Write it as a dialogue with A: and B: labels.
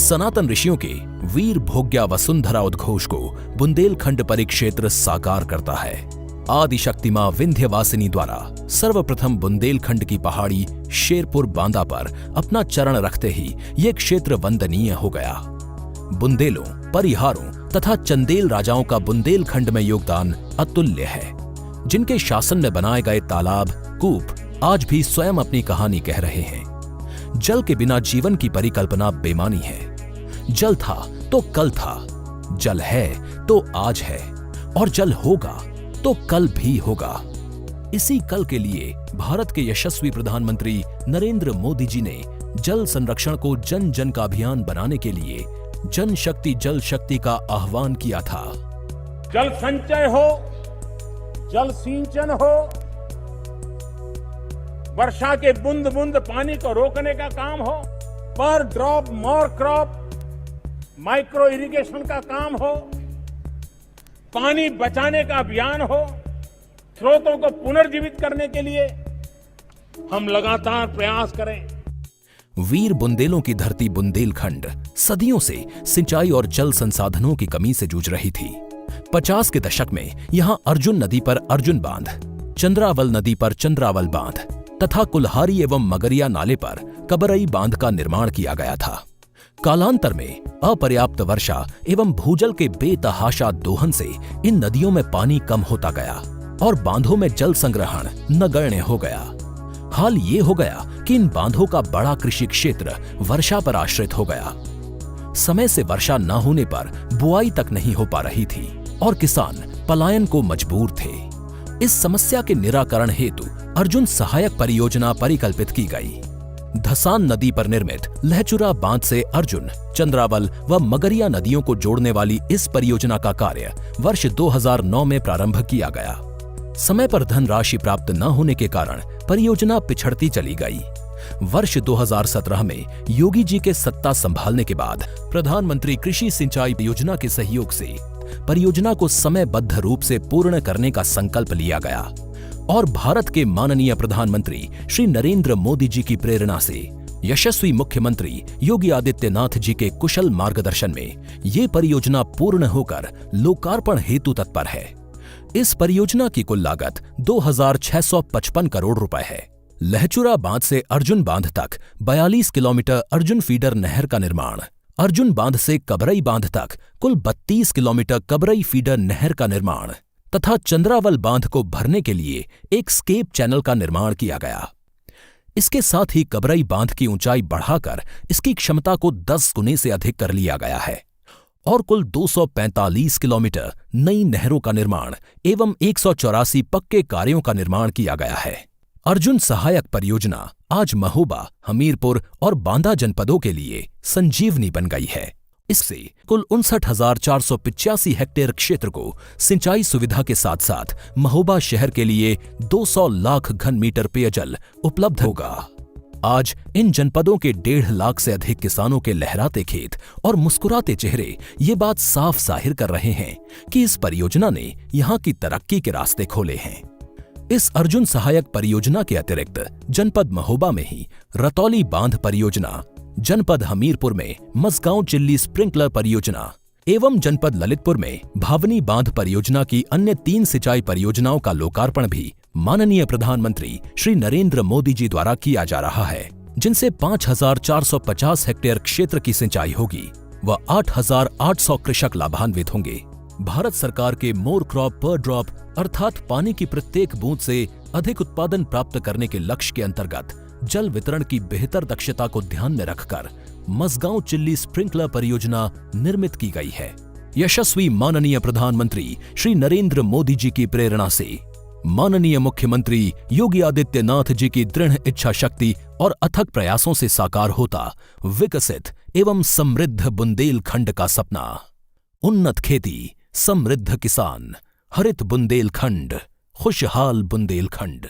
A: सनातन ऋषियों के वीर भोग्या वसुंधरा उद्घोष को बुंदेलखंड परिक्षेत्र साकार करता है। आदिशक्ति मां विंध्यवासिनी द्वारा सर्वप्रथम बुंदेलखंड की पहाड़ी शेरपुर बांदा पर अपना चरण रखते ही ये क्षेत्र वंदनीय हो गया। बुंदेलों, परिहारों तथा चंदेल राजाओं का बुंदेलखंड में योगदान अतुल्य है, जिनके शासन में बनाए गए तालाब, कूप आज भी स्वयं अपनी कहानी कह रहे हैं। जल के बिना जीवन की परिकल्पना बेमानी है। जल था तो कल था, जल है तो आज है, और जल होगा तो कल भी होगा। इसी कल के लिए भारत के यशस्वी प्रधानमंत्री नरेंद्र मोदी जी ने जल संरक्षण को जन जन का अभियान बनाने के लिए जन शक्ति जल शक्ति का आह्वान किया था।
B: जल संचय हो, जल सिंचन हो, वर्षा के बूंद बूंद पानी को रोकने का काम हो, पर drop more crop micro irrigation का काम हो, पानी बचाने का अभियान हो, स्रोतों को पुनर्जीवित करने के लिए हम लगातार प्रयास करें।
A: वीर बुंदेलों की धरती बुंदेलखंड सदियों से सिंचाई और जल संसाधनों की कमी से जूझ रही थी। 50 के दशक में यहां अर्जुन नदी पर अर्जुन बांध, चंद्रावल नदी पर चंद्रावल बांध तथा कुल्हारी एवं मगरिया नाले पर कबरई बांध का निर्माण किया गया था। कालांतर में अपर्याप्त वर्षा एवं भूजल के बेतहाशा दोहन से इन नदियों में पानी कम होता गया और बांधों में जल संग्रहण नगण्य हो गया। हाल ये हो गया कि इन बांधों का बड़ा कृषि क्षेत्र वर्षा पर आश्रित हो गया। समय से वर्षा न होने पर बुआई तक नहीं हो पा रही थी और किसान पलायन को मजबूर थे। इस समस्या के निराकरण हेतु अर्जुन सहायक परियोजना परिकल्पित की गई। धसान नदी पर निर्मित लहचुरा बांध से अर्जुन, चंद्रावल व मगरिया नदियों को जोड़ने वाली इस परियोजना का कार्य वर्ष 2009 में प्रारंभ किया गया। समय पर धनराशि प्राप्त न होने के कारण परियोजना पिछड़ती चली गई। वर्ष 2017 में योगी जी के सत्ता संभालने के बाद प्रधानमंत्री कृषि सिंचाई योजना के सहयोग से परियोजना को समयबद्ध रूप से पूर्ण करने का संकल्प लिया गया और भारत के माननीय प्रधानमंत्री श्री नरेंद्र मोदी जी की प्रेरणा से यशस्वी मुख्यमंत्री योगी आदित्यनाथ जी के कुशल मार्गदर्शन में ये परियोजना पूर्ण होकर लोकार्पण हेतु तत्पर है। इस परियोजना की कुल लागत 2,655 करोड़ रुपए है। लहचुरा बांध से अर्जुन बांध तक 42 किलोमीटर अर्जुन फीडर नहर का निर्माण, अर्जुन बांध से कबरई बांध तक कुल 32 किलोमीटर कबरई फीडर नहर का निर्माण तथा चंद्रावल बांध को भरने के लिए एक स्केप चैनल का निर्माण किया गया। इसके साथ ही कबरई बांध की ऊंचाई बढ़ाकर इसकी क्षमता को 10 गुने से अधिक कर लिया गया है और कुल 245 किलोमीटर नई नहरों का निर्माण एवं 184 पक्के कार्यों का निर्माण किया गया है। अर्जुन सहायक परियोजना आज महोबा, हमीरपुर और बांदा जनपदों के लिए संजीवनी बन गई है। इससे कुल 59,485 हेक्टेयर क्षेत्र को सिंचाई सुविधा के साथ साथ महोबा शहर के लिए 200 लाख घन मीटर पेयजल उपलब्ध होगा। आज इन जनपदों के 1.5 लाख से अधिक किसानों के लहराते खेत और मुस्कुराते चेहरे ये बात साफ जाहिर कर रहे हैं कि इस परियोजना ने यहाँ की तरक्की के रास्ते खोले हैं। इस अर्जुन सहायक परियोजना के अतिरिक्त जनपद महोबा में ही रतौली बांध परियोजना, जनपद हमीरपुर में मसगांव चिल्ली स्प्रिंकलर परियोजना एवं जनपद ललितपुर में भावनी बांध परियोजना की अन्य 3 सिंचाई परियोजनाओं का लोकार्पण भी माननीय प्रधानमंत्री श्री नरेंद्र मोदी जी द्वारा किया जा रहा है, जिनसे 5,450 हेक्टेयर क्षेत्र की सिंचाई होगी व 8,800 कृषक लाभान्वित होंगे। भारत सरकार के मोर क्रॉप पर ड्रॉप अर्थात पानी की प्रत्येक बूंद से अधिक उत्पादन प्राप्त करने के लक्ष्य के अंतर्गत जल वितरण की बेहतर दक्षता को ध्यान में रखकर मसगांव चिल्ली स्प्रिंकलर परियोजना निर्मित की गई है। यशस्वी माननीय प्रधानमंत्री श्री नरेंद्र मोदी जी की प्रेरणा से माननीय मुख्यमंत्री योगी आदित्यनाथ जी की दृढ़ इच्छा शक्ति और अथक प्रयासों से साकार होता विकसित एवं समृद्ध बुंदेलखंड का सपना। उन्नत खेती, समृद्ध किसान, हरित बुंदेलखंड, खुशहाल बुंदेलखंड।